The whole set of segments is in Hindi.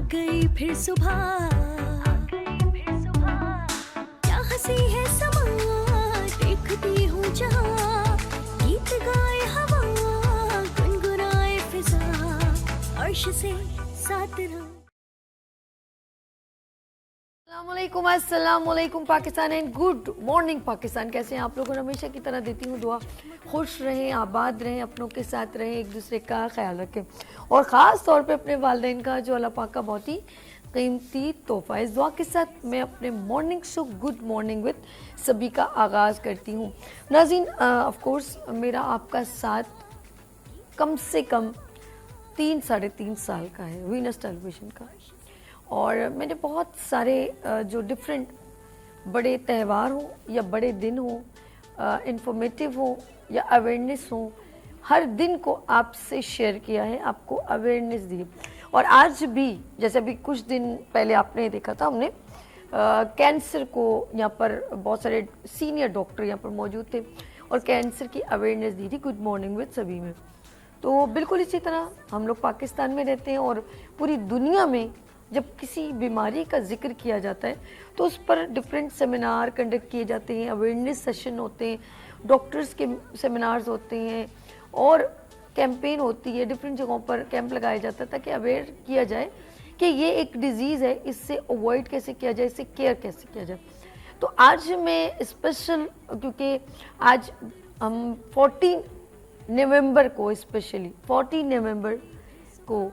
गई फिर सुबह, क्या हंसी है समा, देखती हूँ जहाँ, गीत गाए हवा, गुनगुनाए फिजा, अर्श से साथ रहा। अस्सलाम वालेकुम Pakistan and good morning Pakistan. कैसे हैं आप लोग? और हमेशा की तरह देती हूँ दुआ, खुश रहें, आबाद रहें, अपनों के साथ रहें, एक दूसरे का ख्याल रखें और ख़ास तौर पे अपने वालिदैन का जो अल्लाह पाक का बहुत ही कीमती तोहफ़ा है। इस दुआ के साथ मैं अपने morning show good morning with सभी का आगाज़ करती हूँ। नाज़रीन, ऑफ कोर्स मेरा आपका साथ कम से कम 3-3.5 साल का है वीनस टेलीविज़न का, और मैंने बहुत सारे जो डिफरेंट बड़े त्यौहार हों या बड़े दिन हों, इंफॉर्मेटिव हो या अवेयरनेस हो, हर दिन को आपसे शेयर किया है, आपको अवेयरनेस दी। और आज भी जैसे अभी कुछ दिन पहले आपने देखा था, हमने कैंसर को यहाँ पर बहुत सारे सीनियर डॉक्टर यहाँ पर मौजूद थे और कैंसर की अवेयरनेस दी थी गुड मॉर्निंग विद सभी में। तो बिल्कुल इसी तरह हम लोग पाकिस्तान में रहते हैं और पूरी दुनिया में जब किसी बीमारी का जिक्र किया जाता है तो उस पर डिफरेंट सेमिनार कंडक्ट किए जाते हैं, अवेयरनेस सेशन होते हैं, डॉक्टर्स के सेमिनार्स होते हैं और कैंपेन होती है, डिफरेंट जगहों पर कैंप लगाया जाता है ताकि अवेयर किया जाए कि ये एक डिजीज़ है, इससे अवॉइड कैसे किया जाए, इससे केयर कैसे किया जाए। तो आज मैं स्पेशल, क्योंकि आज हम 14 नवंबर को, स्पेशली 14 नवंबर को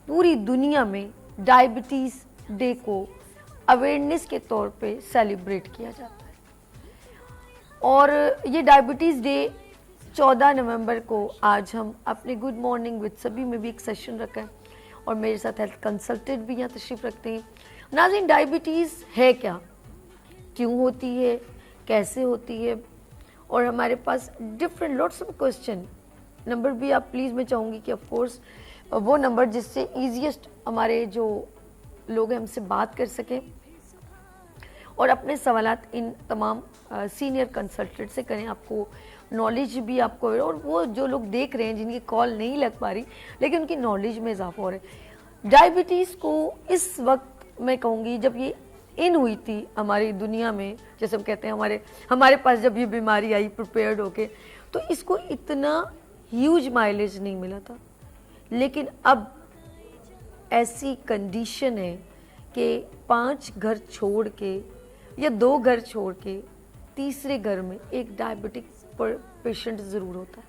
पूरी दुनिया में डायबिटीज़ डे को अवेयरनेस के तौर पे सेलिब्रेट किया जाता है। और ये डायबिटीज़ डे 14 नवंबर को आज हम अपने गुड मॉर्निंग विद सभी में भी एक सेशन रखा है और मेरे साथ हेल्थ कंसल्टेंट भी यहाँ तशरीफ़ रखते हैं। नाज़रीन, डायबिटीज़ है क्या, क्यों होती है, कैसे होती है, और हमारे पास different lots of question. Number भी आप प्लीज़, मैं चाहूँगी कि ऑफ कोर्स वो नंबर जिससे ईजीएस्ट हमारे जो लोग हैं हमसे बात कर सकें और अपने सवालात इन तमाम सीनियर कंसल्टेंट से करें। आपको नॉलेज भी आपको, और वो जो लोग देख रहे हैं जिनकी कॉल नहीं लग पा रही लेकिन उनकी नॉलेज में इजाफा हो रहा है। डायबिटीज़ को इस वक्त मैं कहूँगी जब ये इन हुई थी हमारी दुनिया में, जैसे हम कहते हैं हमारे पास जब ये बीमारी आई प्रिपेयर्ड होके, तो इसको इतना ह्यूज माइलेज नहीं मिला था। लेकिन अब ऐसी कंडीशन है कि 5 घर छोड़ के या 2 घर छोड़ के तीसरे घर में एक डायबिटिक पेशेंट ज़रूर होता है।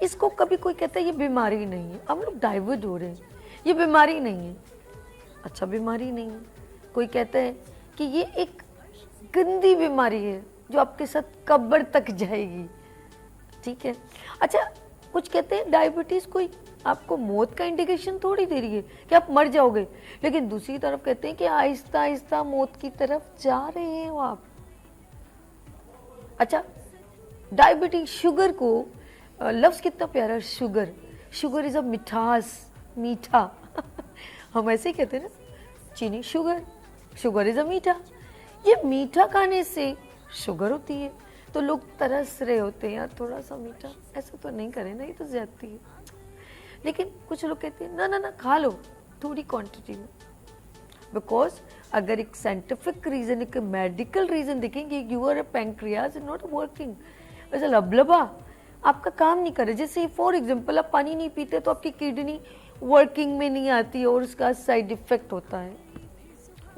इसको कभी कोई कहता है ये बीमारी नहीं है, हम लोग डाइवर्ट हो रहे हैं, ये बीमारी नहीं है। अच्छा, बीमारी नहीं है। कोई कहता है कि ये एक गंदी बीमारी है जो आपके साथ कब्र तक जाएगी। ठीक है। अच्छा, कुछ कहते हैं डायबिटीज़ कोई आपको मौत का इंडिकेशन थोड़ी दे रही है कि आप मर जाओगे, लेकिन दूसरी तरफ कहते हैं कि आहिस्ता आहिस्ता मौत की तरफ जा रहे हैं वो आप। अच्छा, डायबिटीज, शुगर को लफ्ज़ कितना प्यारा, शुगर। शुगर इज़ अ मिठास, मीठा हम ऐसे ही कहते हैं ना, चीनी शुगर, शुगर इज़ अ मीठा। ये मीठा खाने से शुगर होती है, तो लोग तरस रहे होते हैं यार थोड़ा सा मीठा, ऐसा तो नहीं करें ना, ये तो ज्यादती है। लेकिन कुछ लोग कहते हैं ना ना ना खा लो थोड़ी क्वांटिटी में, बिकॉज अगर एक साइंटिफिक रीज़न, एक मेडिकल रीज़न देखेंगे, your pancreas is not working, ऐसा लबलबा आपका काम नहीं करे। जैसे फॉर एग्जाम्पल आप पानी नहीं पीते तो आपकी किडनी वर्किंग में नहीं आती और उसका साइड इफ़ेक्ट होता है।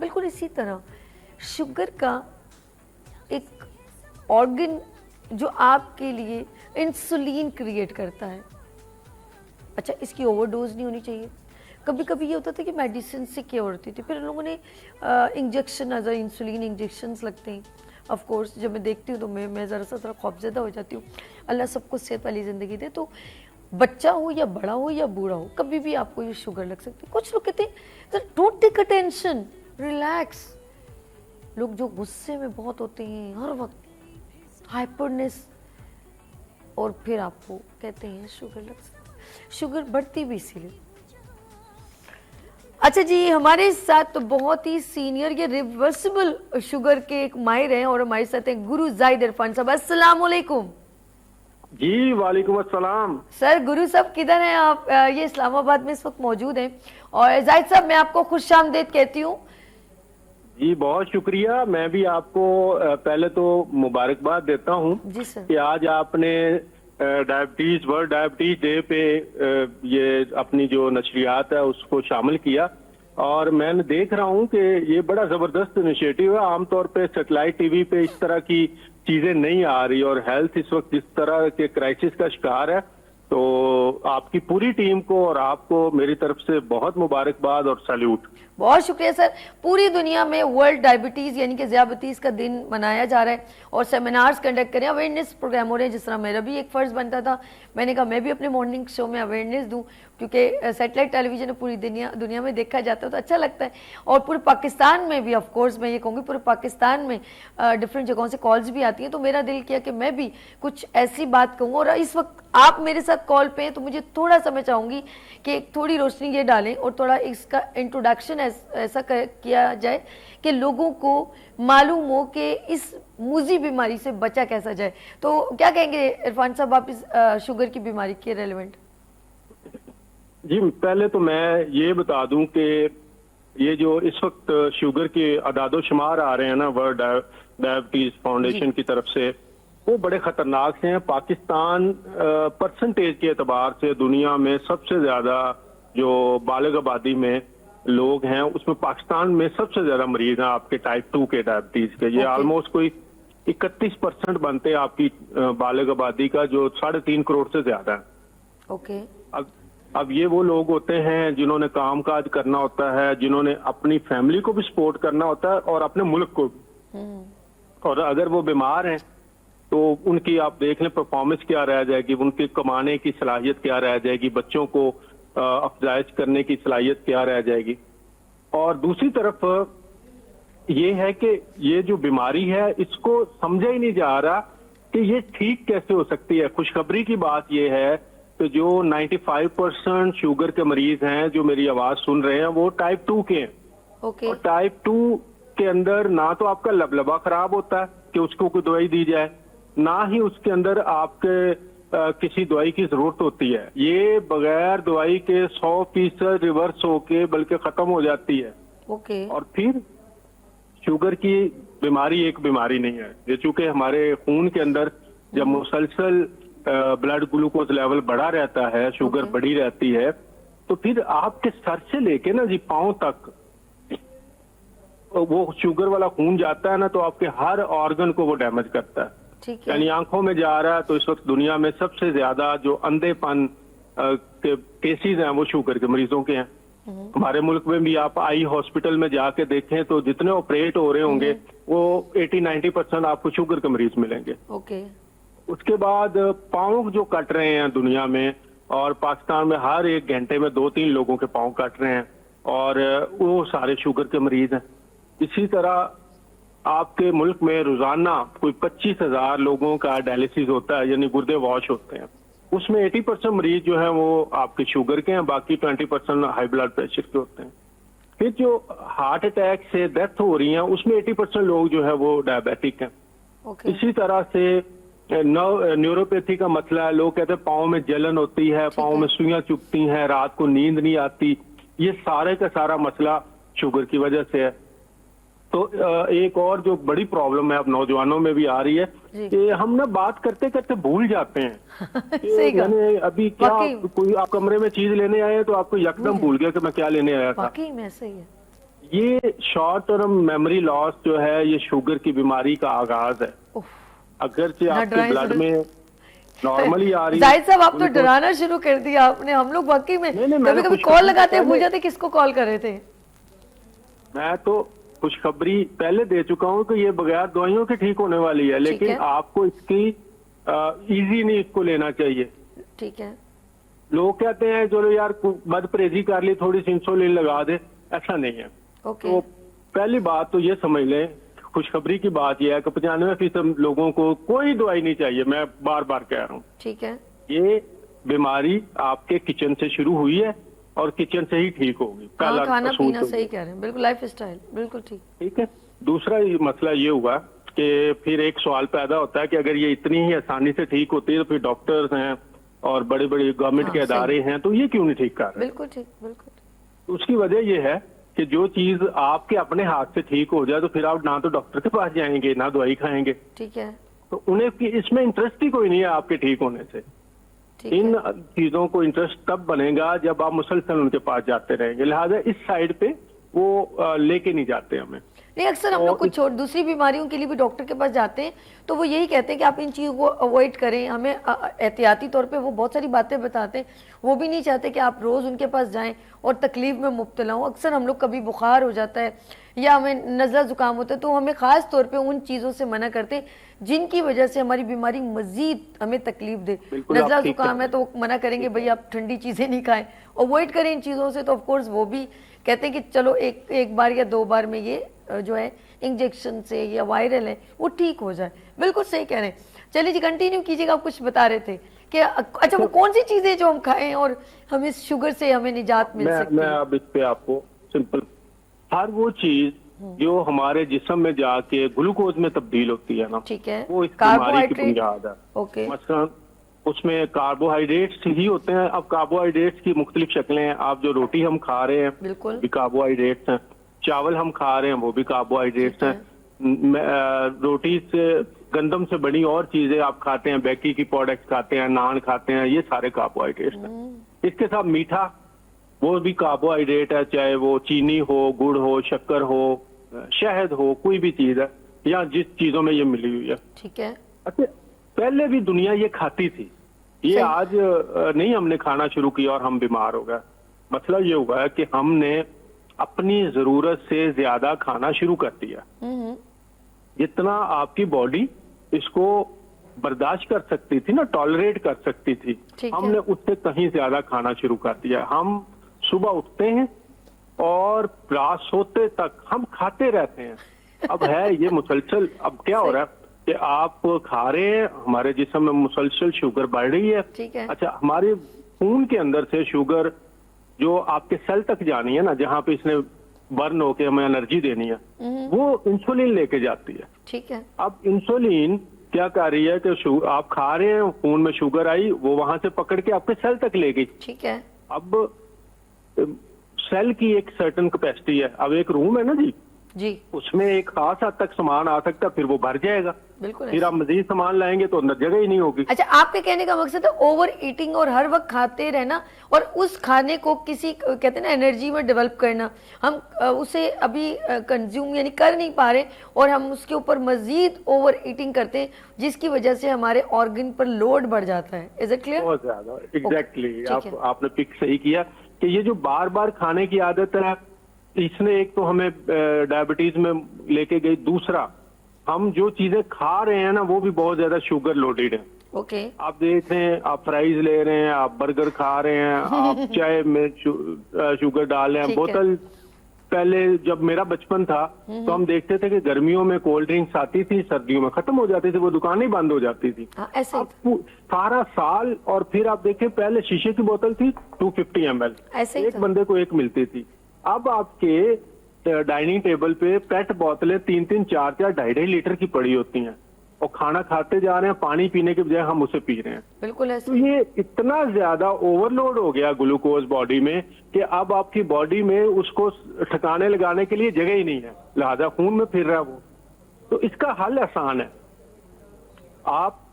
बिल्कुल इसी तरह शुगर का एक ऑर्गन जो आपके लिए इंसुलिन क्रिएट करता है। अच्छा, इसकी ओवरडोज नहीं होनी चाहिए। कभी कभी ये होता था कि मेडिसिन से क्योर होती थी, फिर लोगों ने इंजेक्शन, एज इंसुलिन इंजेक्शंस लगते हैं। ऑफ कोर्स जब मैं देखती हूँ तो मैं ज़रा खौफजदा हो जाती हूँ। अल्लाह सबको सेहत वाली ज़िंदगी दे। तो बच्चा हो या बड़ा हो या बूढ़ा हो, कभी भी आपको ये शुगर लग सकती है। कुछ लोग कहते हैं डोंट टेक अटेंशन, रिलैक्स। लोग जो गुस्से में बहुत होते हैं हर वक्त, हाइपरनेस, और फिर आपको कहते हैं शुगर लग सकती है। शुगर बढ़ती भी इसीलिए। अच्छा जी, हमारे साथ तो बहुत ही सीनियर, ये रिवर्सिबल शुगर के एक माहिर हैं और हमारे साथ हैं गुरु जाहिद इरफान साहब। अस्सलाम वालेकुम। जी वालेकुम अस्सलाम। सर गुरु साहब किधर हैं आप? ये इस्लामाबाद में इस वक्त मौजूद हैं। और जाहिद साहब मैं आपको खुशामदीद कहती हूँ। जी बहुत शुक्रिया। मैं भी आपको पहले तो मुबारकबाद देता हूँ जी सर। कि आज आपने डायबिटीज वर्ल्ड डायबिटीज डे पे ये अपनी जो नशरियात है उसको शामिल किया। और मैं देख रहा हूँ कि ये बड़ा जबरदस्त इनिशिएटिव है। आमतौर पे सैटेलाइट टीवी पे इस तरह की चीजें नहीं आ रही और हेल्थ इस वक्त जिस तरह के क्राइसिस का शिकार है, तो आपकी पूरी टीम को और आपको मेरी तरफ से बहुत मुबारकबाद और सैल्यूट। बहुत शुक्रिया सर। पूरी दुनिया में वर्ल्ड डायबिटीज यानी कि ज़ियाबतीज़ का दिन मनाया जा रहा है और सेमिनार्स कंडक्ट करें, अवेयरनेस प्रोग्राम हो रहे हैं। जिस तरह मेरा भी एक फ़र्ज़ बनता था, मैंने कहा मैं भी अपने मॉर्निंग शो में अवेयरनेस दूं, क्योंकि सैटेलाइट टेलीविजन पूरी दुनिया में देखा जाता है तो अच्छा लगता है। और पूरे पाकिस्तान में भी, ऑफ कोर्स मैं ये कहूँगी, पूरे पाकिस्तान में डिफरेंट जगहों से कॉल्स भी आती हैं। तो मेरा दिल किया कि मैं भी कुछ ऐसी बात कहूँ। और इस वक्त आप मेरे साथ कॉल पे हैं तो मुझे थोड़ा सा मैं चाहूँगी कि थोड़ी रोशनी ये डालें और थोड़ा इसका इंट्रोडक्शन ऐसा किया जाए कि लोगों को मालूम हो कि इस मूजी बीमारी से बचा कैसा जाए। तो क्या कहेंगे इरफान साहब आप इस शुगर की बीमारी के रेलेवेंट? जी पहले तो मैं ये बता दूं कि ये जो इस वक्त शुगर के अदादो शुमार आ रहे हैं ना वर्ल्ड डायबिटीज फाउंडेशन की तरफ से, वो बड़े खतरनाक से हैं। पाकिस्तान परसेंटेज के एतबार से दुनिया में सबसे ज्यादा जो बालिग आबादी में लोग हैं उसमें पाकिस्तान में सबसे ज्यादा मरीज हैं आपके टाइप 2 के डायबिटीज के। ये ऑलमोस्ट कोई 31% बनते हैं आपकी बालिग आबादी का, जो 3.5 करोड़ से ज्यादा है। ओके। अब ये वो लोग होते हैं जिन्होंने कामकाज करना होता है, जिन्होंने अपनी फैमिली को भी सपोर्ट करना होता है और अपने मुल्क को भी। और अगर वो बीमार हैं तो उनकी आप देख लें परफॉर्मेंस क्या रह जाएगी, उनकी कमाने की सलाहियत क्या रह जाएगी, बच्चों को अफजाइश करने की सलाहियत क्या रह जाएगी। और दूसरी तरफ ये है कि ये जो बीमारी है इसको समझा ही नहीं जा रहा कि ये ठीक कैसे हो सकती है। खुशखबरी की बात ये है कि जो 95% शुगर के मरीज हैं जो मेरी आवाज सुन रहे हैं वो टाइप 2 के हैं। ओके। और टाइप 2 के अंदर ना तो आपका लबलबा खराब होता है कि उसको कोई दवाई दी जाए, ना ही उसके अंदर आपके किसी दवाई की जरूरत होती है। ये बगैर दवाई के 100% रिवर्स होके बल्कि खत्म हो जाती है। ओके। और फिर शुगर की बीमारी एक बीमारी नहीं है, ये चूंकि हमारे खून के अंदर जब मुसलसल ब्लड ग्लूकोज लेवल बढ़ा रहता है, शुगर बढ़ी रहती है, तो फिर आपके सर से लेके ना जी पांव तक वो शुगर वाला खून जाता है ना, तो आपके हर ऑर्गन को वो डैमेज करता है। ठीक है। यानी आंखों में जा रहा है तो इस वक्त दुनिया में सबसे ज्यादा जो अंधेपन के केसेस हैं वो शुगर के मरीजों के हैं। हमारे मुल्क में भी आप आई हॉस्पिटल में जाके देखें तो जितने ऑपरेट हो रहे होंगे वो 80-90% आपको शुगर के मरीज मिलेंगे। ओके। उसके बाद पाँव जो कट रहे हैं दुनिया में, और पाकिस्तान में हर 1 घंटे में 2-3 लोगों के पाँव कट रहे हैं और वो सारे शुगर के मरीज हैं। इसी तरह आपके मुल्क में रोजाना कोई 25,000 लोगों का डायलिसिस होता है, यानी गुर्दे वॉश होते हैं। उसमें 80% मरीज जो है वो आपके शुगर के हैं, बाकी 20% हाई ब्लड प्रेशर के होते हैं। फिर जो हार्ट अटैक से डेथ हो रही है उसमें 80% लोग जो है वो डायबिटिक हैं। ओके। इसी तरह से न्यूरोपैथी का मसला है, लोग कहते हैं पाँव में जलन होती है, पाँव में सुइयां चुभती हैं, रात को नींद नहीं आती। ये सारे का सारा मसला शुगर की वजह से है। तो एक और जो बड़ी प्रॉब्लम है अब नौजवानों में भी आ रही है कि हम ना बात करते करते भूल जाते हैं। सही कहा। मैंने अभी क्या कोई आप कमरे में चीज लेने आए तो आपको यकदम भूल गया कि मैं क्या लेने आया था। वाकई में सही है। ये शॉर्ट टर्म मेमोरी लॉस जो है ये शुगर की बीमारी का आगाज है। अगरचे आपके ब्लड में नॉर्मली आ रही है। जाहिद साहब आप तो डराना शुरू कर दिया आपने। हम लोग वाकई में कभी कभी कॉल लगाते हैं भूल जाते किसको कॉल कर रहे थे। मैं तो खुशखबरी पहले दे चुका हूं कि ये बगैर दवाइयों के ठीक होने वाली है, लेकिन आपको इसकी इजी नहीं इसको लेना चाहिए। ठीक है। लोग कहते हैं चलो यार बद परहेजी कर ली, थोड़ी सी इंसुलिन लगा दे, ऐसा नहीं है। तो पहली बात तो ये समझ लें, खुशखबरी की बात यह है कि 95% लोगों को कोई दवाई नहीं चाहिए। मैं बार बार कह रहा हूँ। ठीक है। ये बीमारी आपके किचन से शुरू हुई है और किचन से ही ठीक होगी। खाना पीना सही कह रहे हैं, बिल्कुल लाइफ स्टाइल बिल्कुल ठीक। ठीक है। दूसरा मसला ये हुआ कि फिर एक सवाल पैदा होता है कि अगर ये इतनी ही आसानी से ठीक होती है तो फिर डॉक्टर्स हैं और बड़े बड़े गवर्नमेंट के हाँ, सही। अदारे हैं तो ये क्यों नहीं ठीक कर रहे? बिल्कुल ठीक, बिल्कुल ठीक। उसकी वजह ये है कि जो चीज आपके अपने हाथ से ठीक हो जाए तो फिर आप ना तो डॉक्टर के पास जाएंगे ना दवाई खाएंगे, ठीक है, तो उन्हें इसमें इंटरेस्ट ही कोई नहीं है आपके ठीक होने से। ठीक इन है। चीजों को इंटरेस्ट तब बनेगा जब आप मुसलसल उनके पास जाते रहेंगे, लिहाजा इस साइड पे वो लेके नहीं जाते हमें। नहीं, अक्सर हम लोग कुछ और दूसरी बीमारियों के लिए भी डॉक्टर के पास जाते हैं तो वो यही कहते हैं कि आप इन चीज़ों को अवॉइड करें, हमें एहतियाती तौर पे वो बहुत सारी बातें बताते हैं। वो भी नहीं चाहते कि आप रोज़ उनके पास जाएं और तकलीफ में मुब्तला हों। अक्सर हम लोग कभी बुखार हो जाता है या हमें नज़ला ज़ुकाम होता है तो हमें ख़ास तौर पे उन चीज़ों से मना करते हैं जिनकी वजह से हमारी बीमारी मज़ीद हमें तकलीफ दे। बिल्कुल, आप नज़ला ठीक ज़ुकाम है तो मना करेंगे भाई आप ठंडी चीज़ें नहीं खाएं, अवॉइड करें इन चीज़ों से। तो ऑफकोर्स वो भी कहते हैं कि चलो एक बार या 2 बार में ये जो है इंजेक्शन से या वायरल है वो ठीक हो जाए। बिल्कुल सही कह रहे हैं। चलिए जी, कंटिन्यू कीजिएगा। आप कुछ बता रहे थे कि अच्छा वो कौन सी चीजें जो हम खाएं और हम इस शुगर से हमें निजात मिल सकती मैं है? अब इस पे आपको सिंपल, हर वो चीज जो हमारे जिस्म में जाके ग्लूकोज में तब्दील होती है ना, ठीक है, वो इस बीमारी की कार्बोहाइड्रेट, बुनियाद है। ओके, मसलन उसमें कार्बोहाइड्रेट्स ही होते हैं। अब कार्बोहाइड्रेट्स की मुख्तलिफ शक्लें हैं। आप जो रोटी हम खा रहे हैं बिल्कुल, भी कार्बोहाइड्रेट्स हैं, चावल हम खा रहे हैं वो भी कार्बोहाइड्रेट्स ठीक हैं। रोटी से गंदम से बनी और चीजें आप खाते हैं, बेकी की प्रोडक्ट्स खाते हैं, नान खाते हैं, ये सारे कार्बोहाइड्रेट्स हैं। इसके साथ मीठा वो भी कार्बोहाइड्रेट है, चाहे वो चीनी हो, गुड़ हो, शक्कर हो, शहद हो, कोई भी चीज है या जिस चीजों में ये मिली हुई है। ठीक है, अच्छा, पहले भी दुनिया ये खाती थी, ये सही। आज नहीं हमने खाना शुरू किया और हम बीमार हो गए। मसला ये हुआ है कि हमने अपनी जरूरत से ज्यादा खाना शुरू कर दिया। जितना आपकी बॉडी इसको बर्दाश्त कर सकती थी ना, टॉलरेट कर सकती थी, ठीक है। हमने उससे कहीं ज्यादा खाना शुरू कर दिया। हम सुबह उठते हैं और रात सोते तक हम खाते रहते हैं। अब है ये मुसलसल, अब क्या हो रहा है कि आप खा रहे हैं, हमारे जिस्म में मुसलसल शुगर बढ़ रही है। ठीक है, अच्छा, हमारे खून के अंदर से शुगर जो आपके सेल तक जानी है ना, जहाँ पे इसने बर्न होके हमें एनर्जी देनी है, वो इंसुलिन लेके जाती है। ठीक है, अब इंसुलिन क्या कर रही है कि आप खा रहे हैं, खून में शुगर आई, वो वहां से पकड़ के आपके सेल तक ले गई। ठीक है, अब सेल की एक सर्टन कैपेसिटी है। अब एक रूम है ना जी, उसमें एक खास हद तक सामान आ सकता है, फिर वो भर जाएगा। बिल्कुल फिर आप मजीद सामान लाएंगे तो अंदर जगह ही नहीं होगी। अच्छा, आपके कहने का मकसद है ओवर ईटिंग और हर वक्त खाते रहना और उस खाने को किसी कहते हैं ना एनर्जी में डेवलप करना। हम उसे अभी कंज्यूम यानी कर नहीं पा रहे और हम उसके ऊपर मजीद ओवर ईटिंग करते हैं जिसकी वजह से हमारे ऑर्गन पर लोड बढ़ जाता है। Is it clear? बहुत ज्यादा, एग्जैक्टली। ठीक है। आपने पिक सही किया कि ये जो बार बार खाने की आदत है, इसने एक तो हमें डायबिटीज में लेके गई, दूसरा हम जो चीजें खा रहे हैं ना वो भी बहुत ज्यादा शुगर लोडेड है। ओके, आप देख रहे हैं, आप फ्राइज ले रहे हैं, आप बर्गर खा रहे हैं, आप चाय में शुगर डाल रहे हैं। ठीक है। बोतल, पहले जब मेरा बचपन था तो हम देखते थे कि गर्मियों में कोल्ड ड्रिंक्स आती थी, सर्दियों में खत्म हो जाती थी, वो दुकानें बंद हो जाती थी। हाँ, ऐसे ही अब सारा साल, और फिर आप देखें पहले शीशे की बोतल थी 250 ml, ऐसे ही एक था। बंदे को एक मिलती थी। अब आपके डाइनिंग टेबल पे पेट बोतलें 3-3, 4-4, 2.5 लीटर की पड़ी होती हैं और खाना खाते जा रहे हैं, पानी पीने के बजाय हम उसे पी रहे हैं। बिल्कुल तो ऐसे। ये इतना ज्यादा ओवरलोड हो गया ग्लूकोज बॉडी में कि अब आपकी बॉडी में उसको ठिकाने लगाने के लिए जगह ही नहीं है, लिहाजा खून में फिर रहा है वो। तो इसका हल आसान है। आप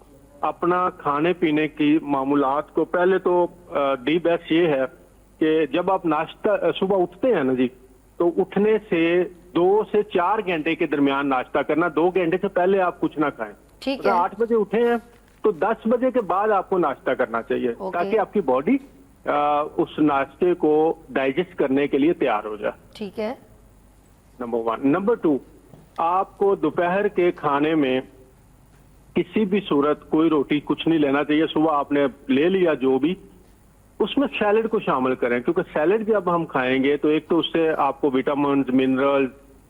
अपना खाने पीने की मामूलात को, पहले तो डी बेस्ट ये है कि जब आप नाश्ता सुबह उठते हैं ना जी, तो उठने से 2 से 4 घंटे के दरमियान नाश्ता करना। 2 घंटे से पहले आप कुछ ना खाएं। ठीक अगर है, 8 बजे उठे हैं तो 10 बजे के बाद आपको नाश्ता करना चाहिए, ओके। ताकि आपकी बॉडी उस नाश्ते को डाइजेस्ट करने के लिए तैयार हो जाए। ठीक है, नंबर 1। नंबर 2, आपको दोपहर के खाने में किसी भी सूरत कोई रोटी कुछ नहीं लेना चाहिए। सुबह आपने ले लिया जो भी, उसमें सैलेड को शामिल करें, क्योंकि सैलेड जब हम खाएंगे तो एक तो उससे आपको विटामिन, मिनरल,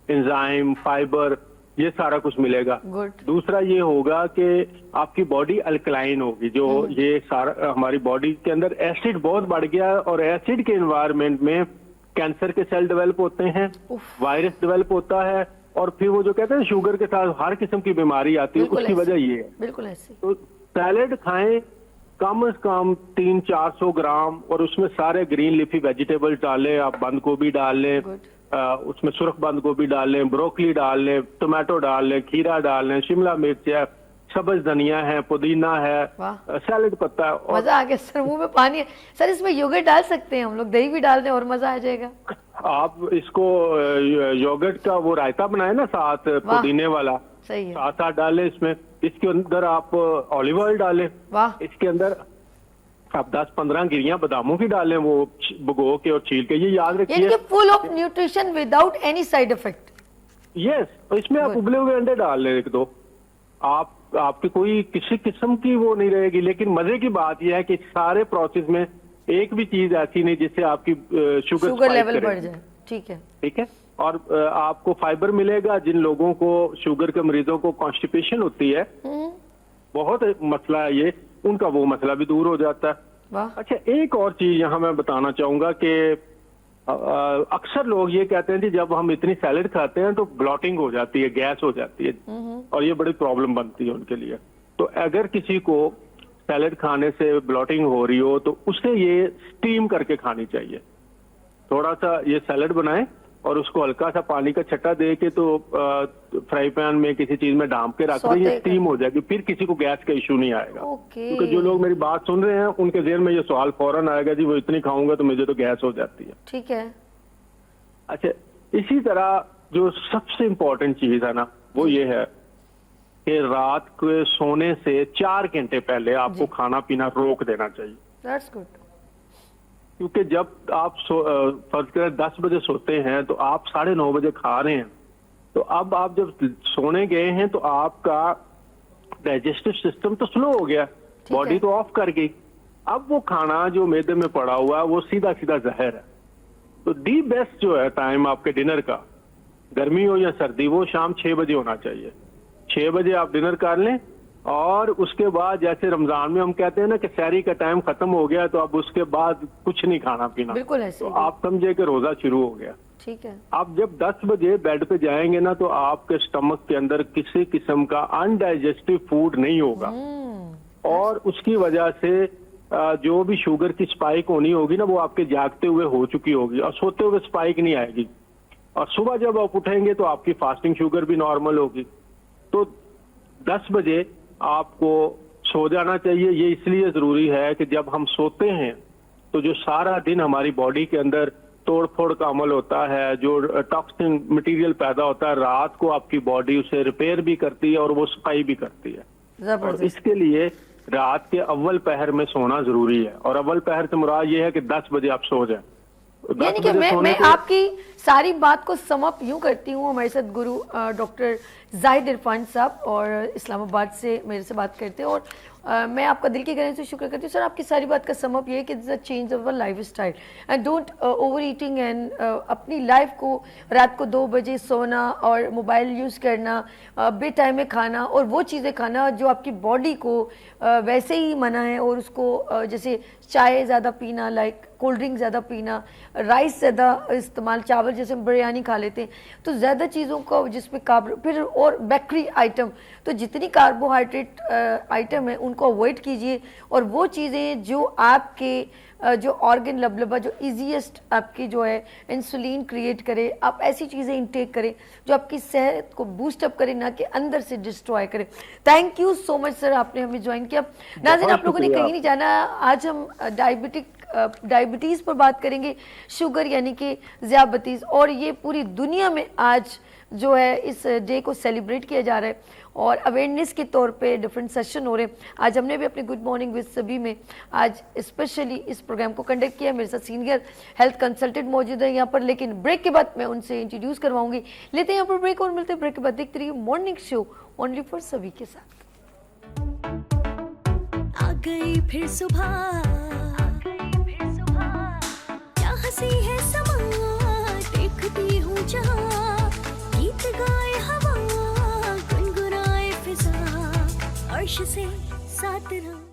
एंजाइम, फाइबर, ये सारा कुछ मिलेगा। गुड, दूसरा ये होगा कि आपकी बॉडी अल्कलाइन होगी। जो ये सारा हमारी बॉडी के अंदर एसिड बहुत बढ़ गया है और एसिड के एनवायरनमेंट में कैंसर के सेल डेवलप होते हैं, उफ। वायरस डेवलप होता है, और फिर वो जो कहते हैं शुगर के साथ हर किस्म की बीमारी आती है, बिल्कुल उसकी ऐसे। वजह ये है। बिल्कुल ऐसे। तो सैलेड खाएं कम से कम 300-400 ग्राम, और उसमें सारे ग्रीन लीफी वेजिटेबल्स डालें। आप बंद गोभी डाल लें, Good. उसमें सुरख बंद गोभी डाल लें, ब्रोकली डाल लें, टमाटो डाल लें, खीरा डाल लें, शिमला मिर्च है, सब्ज धनिया है, पुदीना है, वाह। सैलेड पत्ता है। और मजा आ गया सर, मुंह में पानी है सर। इसमें योगर्ट डाल सकते हैं हम लोग, दही भी डाल दें और मजा आ जाएगा। आप इसको योगर्ट का वो रायता बनाए ना साथ वाह। पुदीने वाला, सही है। साथ डालें इसमें। इसके अंदर आप ऑलिव ऑयल डालें, वाह। इसके अंदर आप 10-15 गिरियां बादामों की डालें, वो भिगो के और छील के। ये याद यानी रखिए। कि full of nutrition without any side effect. Yes, इसमें आप Good. उबले हुए अंडे डाल लें 1-2। आपकी कोई किसी किस्म की वो नहीं रहेगी। लेकिन मजे की बात यह है कि सारे प्रोसेस में एक भी चीज ऐसी नहीं जिससे आपकी शुगर शुगर spike लेवल करे। बढ़ जाए। ठीक है। ठीक है। और आपको फाइबर मिलेगा। जिन लोगों को शुगर के मरीजों को कॉन्स्टिपेशन होती है, बहुत मसला है ये, उनका वो मसला भी दूर हो जाता है। वाह। अच्छा, एक और चीज यहाँ मैं बताना चाहूंगा कि अक्सर लोग ये कहते हैं कि जब हम इतनी सैलेड खाते हैं तो ब्लॉटिंग हो जाती है, गैस हो जाती है, और ये बड़ी प्रॉब्लम बनती है उनके लिए। तो अगर किसी को सैलेड खाने से ब्लॉटिंग हो रही हो तो उसे ये स्टीम करके खानी चाहिए। थोड़ा सा ये सैलेड बनाएं और उसको हल्का सा पानी का छट्टा दे के तो फ्राई पैन में किसी चीज में ढांप के रख दें, सौते ये स्टीम हो जाएगी। फिर किसी को गैस का इशू नहीं आएगा। ओके। क्योंकि जो लोग मेरी बात सुन रहे हैं उनके ज़हन में ये सवाल फौरन आएगा, जी वो इतनी खाऊंगा तो मुझे तो गैस हो जाती है। ठीक है। अच्छा, इसी तरह जो सबसे इम्पोर्टेंट चीज है ना, वो ये है कि रात के सोने से 4 घंटे पहले आपको खाना पीना रोक देना चाहिए। That's good. क्योंकि जब आप फर्ज करें 10 बजे सोते हैं तो आप 9:30 बजे खा रहे हैं, तो अब आप जब सोने गए हैं तो आपका डाइजेस्टिव सिस्टम तो स्लो हो गया, बॉडी है। तो ऑफ कर गई। अब वो खाना जो मैदे में पड़ा हुआ है वो सीधा सीधा जहर है। तो दी बेस्ट जो है टाइम आपके डिनर का, गर्मी हो या सर्दी, वो शाम 6 बजे होना चाहिए। 6 बजे आप डिनर कर लें, और उसके बाद जैसे रमजान में हम कहते हैं ना कि सहरी का टाइम खत्म हो गया तो अब उसके बाद कुछ नहीं खाना पीना, बिल्कुल ऐसे तो ही। आप समझे कि रोजा शुरू हो गया। ठीक है। आप जब 10 बजे बेड पे जाएंगे ना तो आपके स्टमक के अंदर किसी किस्म का अनडाइजेस्टिव फूड नहीं होगा, और उसकी वजह से जो भी शुगर की स्पाइक होनी होगी ना वो आपके जागते हुए हो चुकी होगी, और सोते हुए स्पाइक नहीं आएगी। और सुबह जब आप उठेंगे तो आपकी फास्टिंग शुगर भी नॉर्मल होगी। तो 10 बजे आपको सो जाना चाहिए। ये इसलिए जरूरी है कि जब हम सोते हैं तो जो सारा दिन हमारी बॉडी के अंदर तोड़ फोड़ का अमल होता है, जो टॉक्सिन मटेरियल पैदा होता है, रात को आपकी बॉडी उसे रिपेयर भी करती है और वो सफाई भी करती है। और जबरदस्त। इसके लिए रात के अव्वल पहर में सोना जरूरी है। और अव्वल पहर से मुराद ये है कि 10 बजे आप सो जाएं। 10 यानी कि बजे सोने मैं के- आपकी सारी बात को समअप यूं करती हूँ। हमारे साथ गुरु डॉक्टर जाहिद इरफान साहब और इस्लामाबाद से मेरे से बात करते हैं, और मैं आपका दिल की गहराई से शुक्र करती हूँ सर। आपकी सारी बात का समअप ये है कि this change of life style and don't over eating, and अपनी लाइफ को रात को 2 बजे सोना और मोबाइल यूज़ करना, बे टाइम में खाना, और वो चीज़ें खाना जो आपकी बॉडी को वैसे ही मना है, और उसको जैसे चाय ज़्यादा पीना, लाइक कोल्ड ड्रिंक ज़्यादा पीना, राइस ज़्यादा इस्तेमाल, चावल जैसे हम बिरयानी खा लेते हैं, तो ज़्यादा चीज़ों को जिसमें फिर और बेकरी आइटम, तो जितनी कार्बोहाइड्रेट आइटम है उनको अवॉइड कीजिए, और वो चीज़ें जो आपके जो ऑर्गन लबलबा, जो इजीएस्ट आपकी जो है इंसुलिन क्रिएट करे, आप ऐसी चीज़ें इंटेक करें जो आपकी सेहत को बूस्टअप करे, ना कि अंदर से डिस्ट्रॉय करे। Thank you so much sir, आपने हमें ज्वाइन किया। नाज़रीन, आप लोगों ने शुक्रिया। कहीं नहीं जाना। आज हम डायबिटीज़ पर बात करेंगे, शुगर यानी कि ज़ियाबतीज़, और ये पूरी दुनिया में आज जो है इस डे को सेलिब्रेट किया जा रहा है, और अवेयरनेस के तौर पे डिफरेंट सेशन हो रहे हैं। आज हमने भी अपने गुड मॉर्निंग विद सभी में आज स्पेशली इस प्रोग्राम को कंडक्ट किया। मेरे साथ सीनियर हेल्थ कंसल्टेंट मौजूद है यहाँ पर, लेकिन ब्रेक के बाद मैं उनसे इंट्रोड्यूस करवाऊंगी। लेते हैं यहाँ पर ब्रेक और मिलते हैं ब्रेक के बाद। देखते रहिए मॉर्निंग शो ओनली फॉर सभी के साथ। आ गई फिर सुबह, क्या हंसी है समा, देखती हूँ जहाँ, गीत गाए हवा, गुनगुनाए फिजा, अर्श से साथ रहो।